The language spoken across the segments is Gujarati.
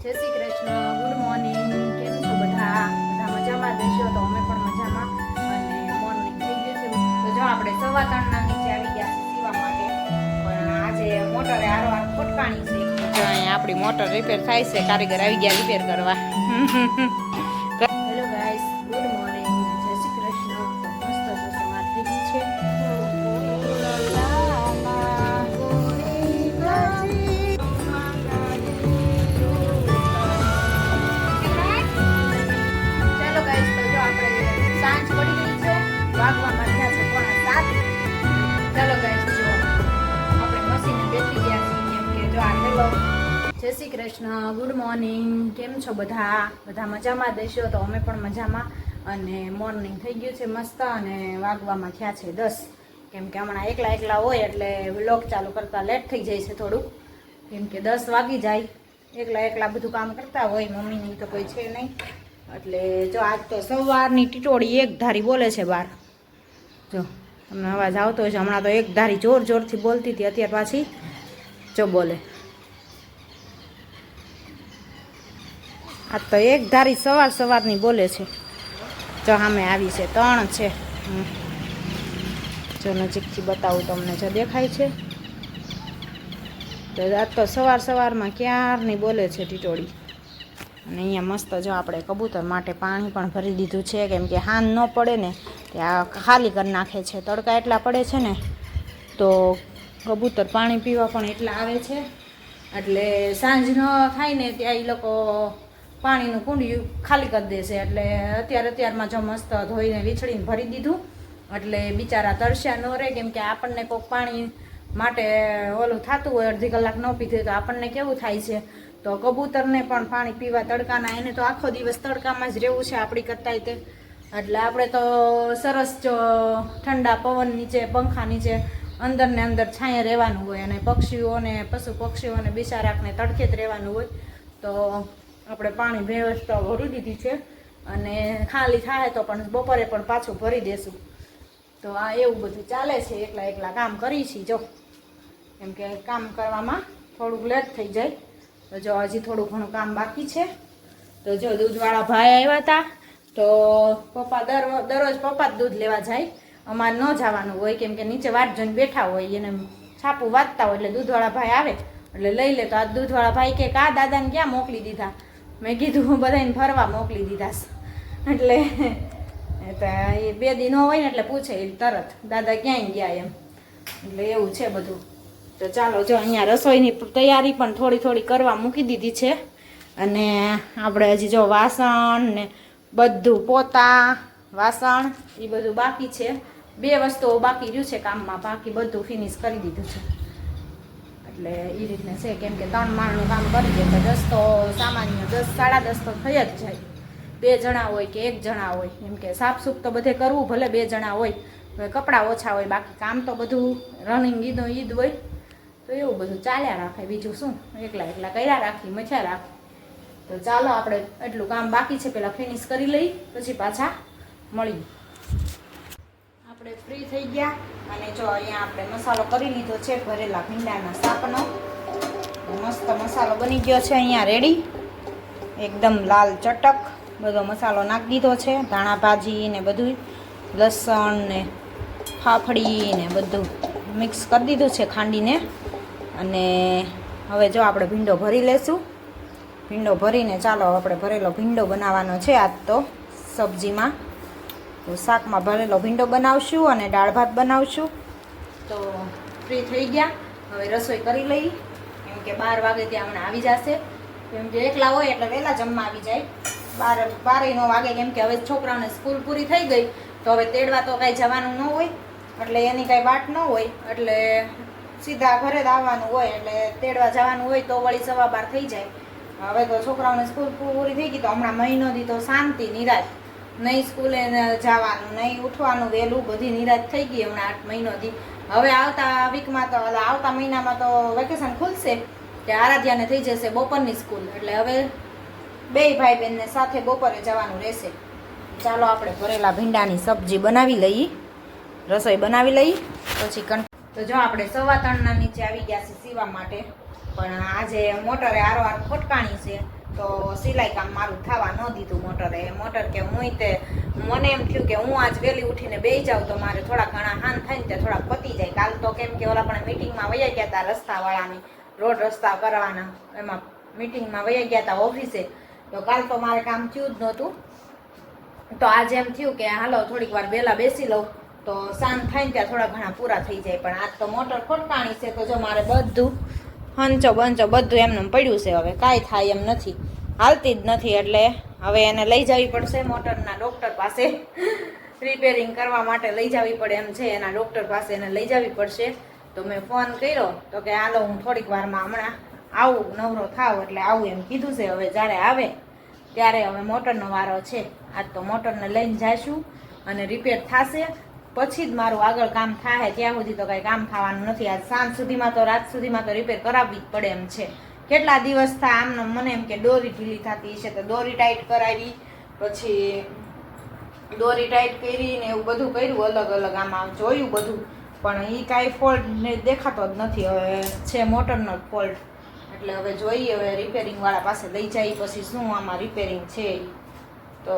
જય શ્રી કૃષ્ણ, ગુડ મોર્નિંગ. કેમ છો બધા? બધા મજામાં દેશો? તો અમે પણ મજામાં. અને મોર્નિંગ થઈ ગયું છે તો જો આપણે 3:15 નીચે આવી ગયા છે સીવા માટે. પણ આજે મોટરે આરવાર ખોટકાણી છે. જો અહીંયા આપણી મોટર રિપેર થાય છે, કારીગર આવી ગયા રિપેર કરવા. હેલો ગાઈસ, ગુડ મોર્નિંગ, જય શ્રી કૃષ્ણ. તો મસ્ત જો સવાર થઈ ગઈ છે. સાંજ પડી ગઈ છે, વાગવામાં થયા છે 6:45. ચાલો ગાઈસ, જો આપણે મશીને બેસી ગયા છીએ. કેમ કે જો આ હેલો, જય શ્રી કૃષ્ણ, ગુડ મોર્નિંગ. કેમ છો બધા? બધા મજામાં દેશો? તો અમે પણ મજામાં. અને મોર્નિંગ થઈ ગયું છે મસ્ત, અને વાગવામાં થયા છે 10. કેમ કે હમણાં એકલા હોય એટલે વ્લોગ ચાલુ કરતા લેટ થઈ જાય છે થોડુંક. કેમ કે 10 વાગી જાય, એકલા બધું કામ કરતા હોય, મમ્મીની તો કોઈ છે નહીં. એટલે જો આજ તો સવારની ટીટોળી એક ધારી બોલે છે બહાર. જો તમને અવાજ આવતો હોય છે. હમણાં તો એક ધારી જોરથી બોલતી હતી, અત્યારે પાછી જો બોલે. આજ તો એક ધારી સવારની બોલે છે. જો સામે આવી છે, 3 છે. જો નજીકથી બતાવું તમને, જો દેખાય છે. તો આજ તો સવારમાં ક્યારની બોલે છે ટીટોળી. અને અહીંયા મસ્ત જો આપણે કબૂતર માટે પાણી પણ ભરી દીધું છે. કેમ કે હાન ન પડે ને ત્યાં ખાલી કરી નાખે છે. તડકા એટલા પડે છે ને તો કબૂતર પાણી પીવા પણ એટલા આવે છે. એટલે સાંજ ન થાય ને ત્યાં એ લોકો પાણીનું કુંડિયું ખાલી કરી દેશે. એટલે અત્યારમાં જો મસ્ત ધોઈને વીછળીને ભરી દીધું. એટલે બિચારા તરસ્યા ન રહે. કેમ કે આપણને કોઈક પાણી માટે ઓલું થતું હોય, અડધી કલાક ન પીધું તો આપણને કેવું થાય છે. તો કબૂતરને પણ પાણી પીવા તડકાના, એને તો આખો દિવસ તડકામાં જ રહેવું છે આપણી કરતાંય તે. એટલે આપણે તો સરસ જો ઠંડા પવન નીચે, પંખા નીચે, અંદર ને અંદર છાંયે રહેવાનું હોય. અને પક્ષીઓને, પશુ પક્ષીઓને બિચારાકને તડકે જ રહેવાનું હોય. તો આપણે પાણી વ્યવસ્થા ભરી દીધી છે. અને ખાલી થાય તો પણ બપોરે પણ પાછું ભરી દેશું. તો આ એવું બધું ચાલે છે. એકલા કામ કરી છીએ જો. કેમ કે કામ કરવામાં થોડુંક લેટ થઈ જાય. તો જો હજી થોડું ઘણું કામ બાકી છે. તો જો દૂધવાળા ભાઈ આવ્યા હતા. તો પપ્પા દરરોજ પપ્પા જ દૂધ લેવા જાય, અમારે ન જવાનું હોય. કેમ કે નીચે વાટ જોઈને બેઠા હોય, એને છાપું વાંચતા હોય. એટલે દૂધવાળા ભાઈ આવે એટલે લઈ લે. તો આ દૂધવાળા ભાઈ કે કા દાદાને ક્યાં મોકલી દીધા? મેં કીધું હું બધાને ફરવા મોકલી દીધા. એટલે એ 2 દી ન હોય ને એટલે પૂછે તરત દાદા ક્યાંય ગયા એમ. એટલે એવું છે બધું. તો ચાલો જો અહીંયા રસોઈની તૈયારી પણ થોડી કરવા મૂકી દીધી છે. અને આપણે હજી જો વાસણ ને બધું, પોતા વાસણ એ બધું બાકી છે. 2 વસ્તુઓ બાકી રહ્યું છે કામમાં, બાકી બધું ફિનિશ કરી દીધું છે. એટલે એ રીતને છે. કેમ કે 3 માળનું કામ કરી દે તો 10 તો સામાન્ય 10 સાડા 10 તો થઈ જ જાય. 2 જણા હોય કે 1 જણા હોય. એમ કે સાફસૂફ તો બધે કરવું, ભલે 2 જણા હોય. કપડાં ઓછા હોય, બાકી કામ તો બધું રનિંગ ઈદ હોય. તો એવું બધું ચાલ્યા રાખે. બીજું શું, એકલા કર્યા રાખી, મચ્યા રાખી. તો ચાલો આપણે એટલું કામ બાકી છે પહેલાં ફિનિશ કરી લઈ, પછી પાછા મળીએ. આપણે ફ્રી થઈ ગયા. અને જો અહીંયા આપણે મસાલો કરી લીધો છે, ભરેલા ભીંડાના શાકનો. મસ્ત મસાલો બની ગયો છે અહીંયા રેડી. એકદમ લાલ ચટક બધો મસાલો નાખી દીધો છે. ધાણા ભાજી ને બધું, લસણ ને ફાફડી ને બધું મિક્સ કરી દીધું છે ખાંડીને. અને હવે જો આપણે ભીંડો ભરી લેશું. ભીંડો ભરીને ચાલો આપણે ભરેલો ભીંડો બનાવવાનો છે આજ તો સબ્જીમાં. તો શાકમાં ભરેલો ભીંડો બનાવશું અને દાળ ભાત બનાવશું. તો ફ્રી થઈ ગયા, હવે રસોઈ કરી લઈ. કેમ કે 12 વાગે ત્યાં હમણાં આવી જશે. કેમ કે એકલા હોય એટલે વહેલા જમવા આવી જાય. 12 નો વાગે. કેમ કે હવે છોકરાઓને સ્કૂલ પૂરી થઈ ગઈ તો હવે તેડવા તો કાંઈ જવાનું ન હોય. એટલે એની કાંઈ વાટ ન હોય. એટલે સીધા ઘરે જ આવવાનું હોય. એટલે તેડવા જવાનું હોય તો વળી 12:15 થઈ જાય. હવે તો છોકરાઓને સ્કૂલ પૂરી થઈ ગઈ તો હમણાં મહિનો દી તો શાંતિ, નિરાશ. નહીં સ્કૂલે જવાનું, નહીં ઉઠવાનું વહેલું, બધી નિરાશ થઈ ગઈ હમણાં 8 મહિનો દી. હવે આવતા વીકમાં તો, આવતા મહિનામાં તો વેકેશન ખુલશે કે આરાધ્યાને થઈ જશે બપોરની સ્કૂલ. એટલે હવે 2 ભાઈ બહેનને સાથે બપોરે જવાનું રહેશે. ચાલો આપણે ભરેલા ભીંડાની સબ્જી બનાવી લઈએ, રસોઈ બનાવી લઈએ પછી. તો જો આપણે 3:15 નીચે આવી ગયા છે સીવા માટે. પણ આજે મોટરે આરવાર ખોટકાણી છે. તો સિલાઈ કામ મારું થવા ન દીધું મોટરે. મોટર કે હું તે મને એમ થયું કે હું આજ વહેલી ઉઠીને બેસી જાઉં તો મારે થોડા ઘણા હાન થાય ને તે થોડા પતી જાય. કાલ તો કેમ કે ઓલા પણ મિટિંગમાં વયા ગયા હતા રસ્તાવાળાની, રોડ રસ્તા કરવાના, એમાં મિટિંગમાં વયા ગયા હતા ઓફિસે. તો કાલ તો મારે કામ થયું જ નહોતું. તો આજે એમ થયું કે હાલો થોડીક વાર વહેલા બેસી લઉં તો શાંત થાય ને ત્યાં થોડા ઘણા પૂરા થઈ જાય. પણ આજ તો મોટર ખોટકાણી છે તો જો મારે બધું હંચો બંચો બધું એમનું પડ્યું છે. હવે કાંઈ થાય એમ નથી, હાલતી જ નથી. એટલે હવે એને લઈ જવી પડશે મોટરના ડૉક્ટર પાસે, રિપેરિંગ કરવા માટે લઈ જવી પડે એમ છે. એના ડૉક્ટર પાસે એને લઈ જવી પડશે. તો મેં ફોન કર્યો તો કે હાલો હું થોડીક વારમાં હમણાં આવું, નવરો થાવ એટલે આવું એમ કીધું છે. હવે જ્યારે આવે ત્યારે હવે મોટરનો વારો છે. આજ તો મોટરને લઈને જઈશું અને રિપેર થશે પછી જ મારું આગળ કામ થાય. ત્યાં સુધી તો કાંઈ કામ થવાનું નથી. આજ સાંજ સુધીમાં તો રાત સુધીમાં તો રિપેર કરાવવી જ પડે એમ છે. કેટલા દિવસ થાય આમને મને એમ કે દોરી ઢીલી થતી છે તો દોરી ટાઈટ કરાવી, પછી દોરી ટાઈટ કરી ને એવું બધું કર્યું, અલગ અલગ આમાં જોયું બધું, પણ એ કાંઈ ફોલ્ટ ને દેખાતો જ નથી. હવે છે મોટરનો જ ફોલ્ટ. એટલે હવે જોઈએ, હવે રિપેરિંગવાળા પાસે લઈ જાય પછી શું આમાં રિપેરિંગ છે. તો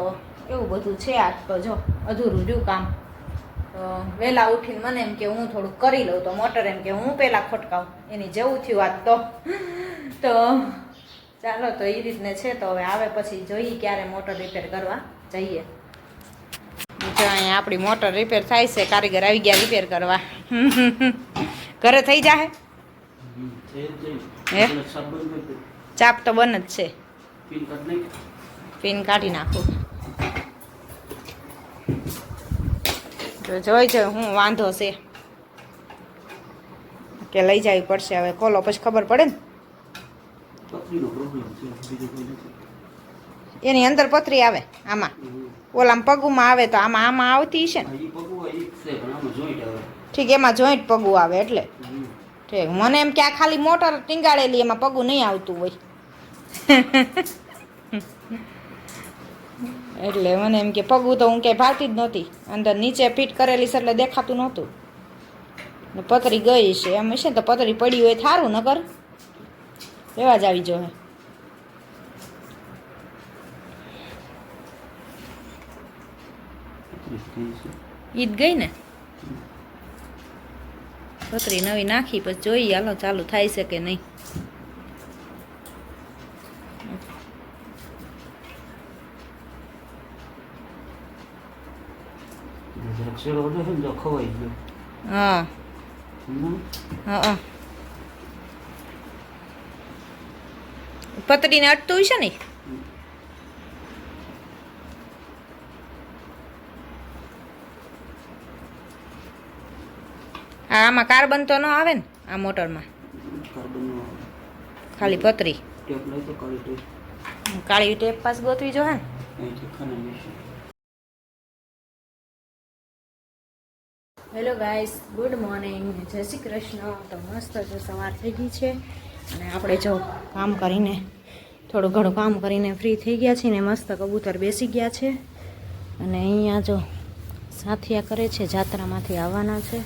એવું બધું છે. આજ તો જો અધૂરું રહ્યું કામ. તો વહેલા ઉઠીને મને એમ કે હું થોડુંક કરી લઉં તો મોટર એમ કે હું પહેલાં ખોટકાવું, એની જેવું થયું આજ તો ચાલો તો એ રીતને છે. તો હવે આવે પછી જોઈએ ક્યારે મોટર રિપેર કરવા જઈએ. જો અહીંયા આપણી મોટર રિપેર થાય છે, કારીગર આવી ગયા રિપેર કરવા. ઘરે થઈ જાય હે? ચાપ તો બન જ છે, પિન કાઢી નાખું. તો જોઈ જો હું વાંધો છે કે લઈ જવી પડશે. હવે ખોલો પછી ખબર પડે ને. એની અંદર પથરી આવે આમાં, ઓલામાં પગુમાં આવે તો આમાં આવતી છે ને. ઠીક, એમાં જોઈન્ટ પગું આવે એટલે ઠીક. મને એમ કે આ ખાલી મોટર ટીંગાડેલી એમાં પગું નહીં આવતું હોય એટલે મને એમ કે પગું તો હું ક્યાંય ભાવતી જ નહોતી. અંદર નીચે ફિટ કરેલી છે એટલે દેખાતું નહોતું. પતરી ગઈ છે એમ છે ને, તો પતરી પડી હોય થારું, નકર રેવા જ આવી જોઈએ. ઈદ ગઈ ને, પતરી નવી નાખી પછી જોઈએ હાલો ચાલુ થાય છે કે નહીં. હા હા, પતરીને અટતું છે ને. આમાં કાર્બન તો ન આવે ને આ મોટરમાં, ખાલી પતરી. કાળી ટેપ પાસ ગોતવી જો હે ને. હેલો ગાઈસ, ગુડ મોર્નિંગ, જય શ્રી કૃષ્ણ. તો મસ્ત જો સવાર થઈ ગઈ છે અને આપણે જો કામ કરીને થોડું ઘણું કામ કરીને ફ્રી થઈ ગયા છીએ ને મસ્ત કબૂતર બેસી ગયા છે. અને અહીંયા જો સાથિયા કરે છે, જાત્રામાંથી આવવાના છે.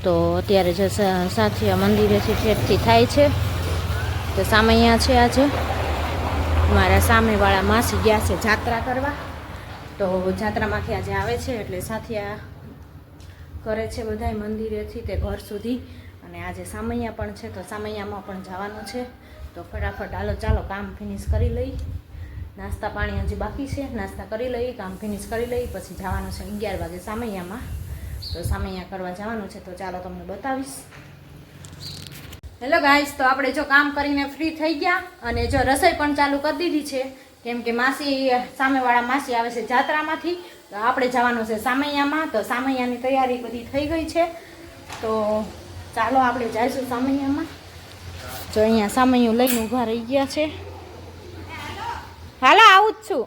તો અત્યારે જે સાથિયા મંદિરેથી ઠેઠથી થાય છે તો સામે અહીંયા છે. આજે મારા સામેવાળા માસી ગયા છે જાત્રા કરવા, તો જાત્રામાંથી આજે આવે છે એટલે સાથિયા કરે છે બધાય મંદિરેથી તે ઘર સુધી. અને આજે સામૈયા પણ છે તો સામૈયામાં પણ જવાનું છે. તો ફટાફટ હાલો ચાલો કામ ફિનિશ કરી લઈ. નાસ્તા પાણી હજી બાકી છે, નાસ્તા કરી લઈ, કામ ફિનિશ કરી લઈ, પછી જવાનું છે 11 વાગે સામૈયામાં. તો સામૈયા કરવા જવાનું છે તો ચાલો તમને બતાવીશ. હેલો ગાઈસ, તો આપણે જો કામ કરીને ફ્રી થઈ ગયા અને જો રસોઈ પણ ચાલુ કરી દીધી છે, કેમ કે માસી સામેવાળા માસી આવે છે જાત્રામાંથી. તો આપણે જવાનું છે સામૈયામાં. તો સામૈયાની તૈયારી બધી થઈ ગઈ છે. તો ચાલો આપણે જઈશું સામૈયામાં. જો અહીંયા સામૈયું લઈને ઊભા રહી ગયા છે. હાલો આવું જ છું.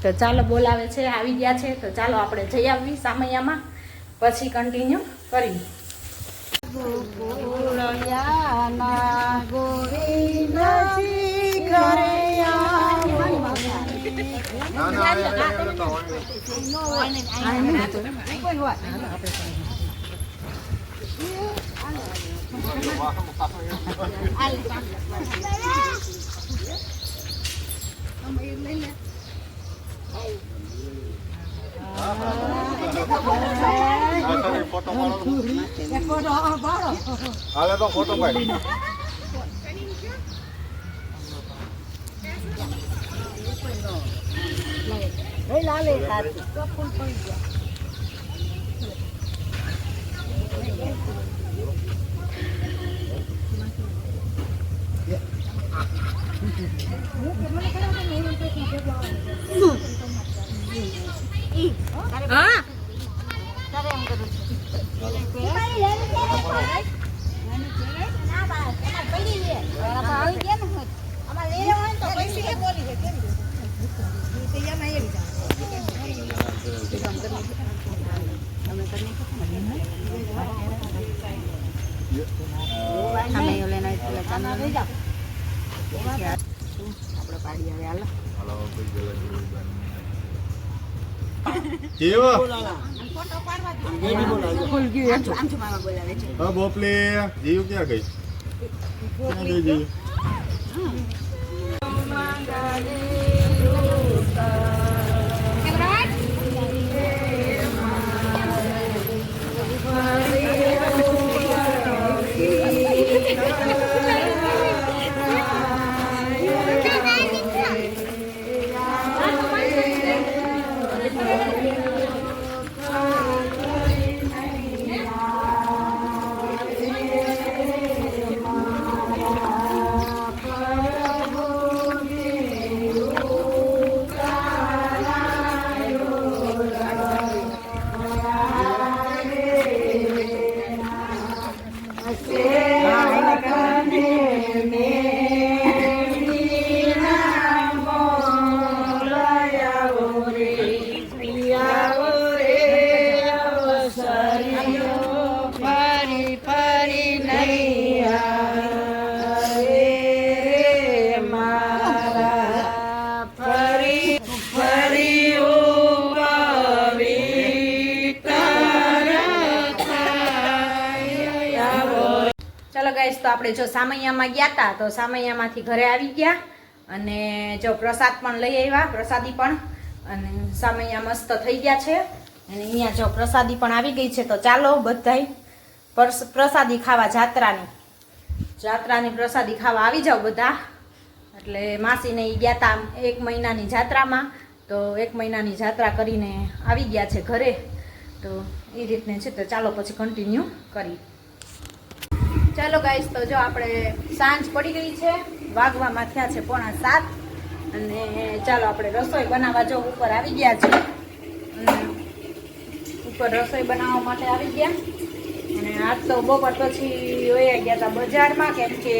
તો ચાલો બોલાવે છે, આવી ગયા છે. તો ચાલો આપણે જઈ આવી સામૈયામાં, પછી કન્ટિન્યુ કરી. હાલે તો ફોટો પાડી હા બોપલે જીવ ક્યાં ગઈ જીવ ગાઈસ તો આપણે જો સામૈયામાં ગયા હતા તો સામૈયામાંથી ઘરે આવી ગયા અને જો પ્રસાદ પણ લઈ આવ્યા પ્રસાદી પણ અને સામૈયા મસ્ત થઈ ગયા છે અને અહીંયા જો પ્રસાદી પણ આવી ગઈ છે તો ચાલો બધાય પ્રસાદી ખાવા જાત્રાની પ્રસાદી ખાવા આવી જાઓ બધા એટલે માસીને ઈ ગયા હતા 1 મહિનાની જાત્રામાં તો 1 મહિનાની જાત્રા કરીને આવી ગયા છે ઘરે તો એ રીતને છે તો ચાલો પછી કન્ટિન્યુ કરી ચાલો ગાઈસ તો જો આપણે સાંજ પડી ગઈ છે વાગવામાં થયા છે 6:45 અને ચાલો આપણે રસોઈ બનાવવા જો ઉપર આવી ગયા છે અને ઉપર રસોઈ બનાવવા માટે આવી ગયા અને આજ તો બપોર પછી વયા ગયા હતા બજારમાં કેમ કે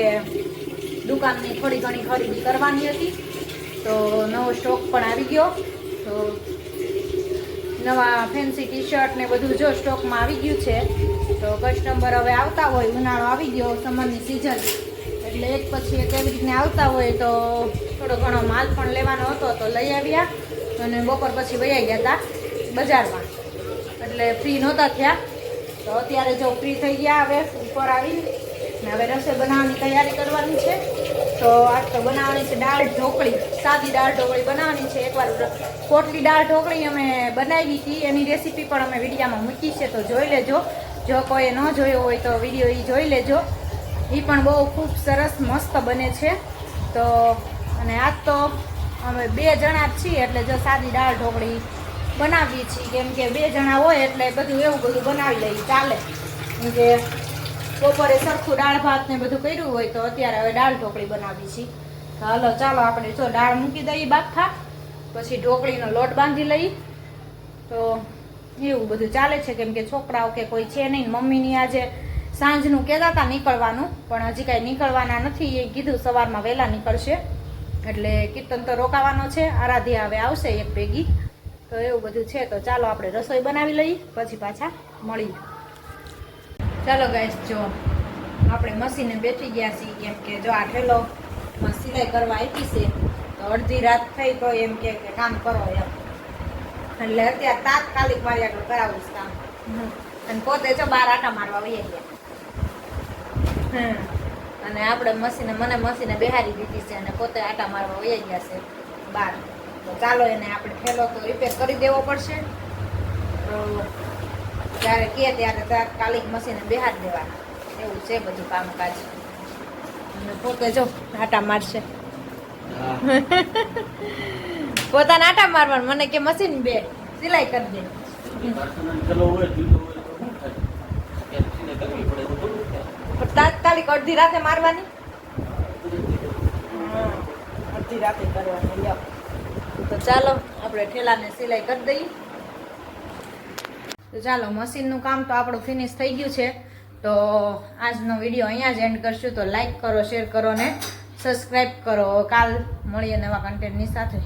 દુકાનની થોડી ઘણી ખરીદી કરવાની હતી તો નવો સ્ટોક પણ આવી ગયો તો નવા ફેન્સી ટી શર્ટ ને બધું જો સ્ટોકમાં આવી ગયું છે તો કસ્ટમર હવે આવતા હોય ઉનાળો આવી ગયો સમરની સિઝન એટલે એક પછી એક એવી રીતને આવતા હોય તો થોડો ઘણો માલ પણ લેવાનો હતો તો લઈ આવ્યા અને બપોર પછી વયા ગયા હતા બજારમાં એટલે ફ્રી નહોતા થયા તો અત્યારે જો ફ્રી થઈ ગયા હવે ઉપર આવી ને હવે રસોઈ બનાવવાની તૈયારી કરવાની છે તો આજ તો બનાવવાની છે દાળ ઢોકળી સાદી દાળ ઢોકળી બનાવવાની છે એકવાર પોટલી દાળ ઢોકળી અમે બનાવી હતી એની રેસીપી પણ અમે વિડીયામાં મૂકી છે તો જોઈ લેજો જો કોઈ ન જોયો હોય તો વિડીયો એ જોઈ લેજો એ પણ બહુ ખૂબ સરસ મસ્ત બને છે તો અને આજ તો અમે 2 જણા જ છીએ એટલે જો સાદી દાળ ઢોકળી બનાવીએ છીએ કેમ કે 2 જણા હોય એટલે બધું એવું બધું બનાવી લઈએ ચાલે કેમ કે બપોરે સરખું દાળ ભાત ને બધું કર્યું હોય તો અત્યારે હવે દાળ ઢોકળી બનાવી છીએ તો હાલો ચાલો આપણે જો દાળ મૂકી દઈએ બાફા પછી ઢોકળીનો લોટ બાંધી લઈ તો એવું બધું ચાલે છે કેમ કે છોકરાઓ કે કોઈ છે નહીં મમ્મીની આજે સાંજનું કહેતા હતા નીકળવાનું પણ હજી કાંઈ નીકળવાના નથી એ કીધું સવારમાં વહેલા નીકળશે એટલે કીર્તન તો રોકાવાનો છે આરાધ્યા હવે આવશે એક ભેગી તો એવું બધું છે તો ચાલો આપણે રસોઈ બનાવી લઈએ પછી પાછા મળીએ ચાલો ગાઈસ જો આપણે મશીને બેઠી ગયા છીએ કેમ કે જો આ ઠેલો સિલાઈ કરવા આપી છે તો અડધી રાત થઈ તો એમ કે કામ કરો એમ એટલે અત્યારે તાત્કાલિક મારી આગળ કરાવું કામ અને પોતે જો 12 આટા મારવા વહી ગયા અને આપણે મને મશીને બેહારી દીધી છે અને પોતે આટા મારવા વહી ગયા છે બહાર. તો ચાલો એને આપણે ઠેલો તો રિપેર કરી દેવો પડશે. તો જ્યારે કહે ત્યારે તાત્કાલિક મશીને બેહારી દેવાના, એવું છે બધું કામકાજ. અને પોતે જો આટા મારશે, પોતાના આટા મારવાનું, મને કે મશીન બે સિલાઈ કરી દે. તાત્કાલિક અડધી રાતે મારવાની, અડધી રાતે કરવાની. લ્યો તો ચાલો આપણે ઠેલાને સિલાઈ કરી દઈએ. તો ચાલો મશીનનું કામ તો આપણું ફિનિશ થઈ ગયું છે. તો આજનો વિડીયો અહીંયા જ એન્ડ કરશું. તો લાઈક કરો, શેર કરો ને સબસ્ક્રાઈબ કરો. કાલ મળીએ નવા કન્ટેન્ટની સાથે.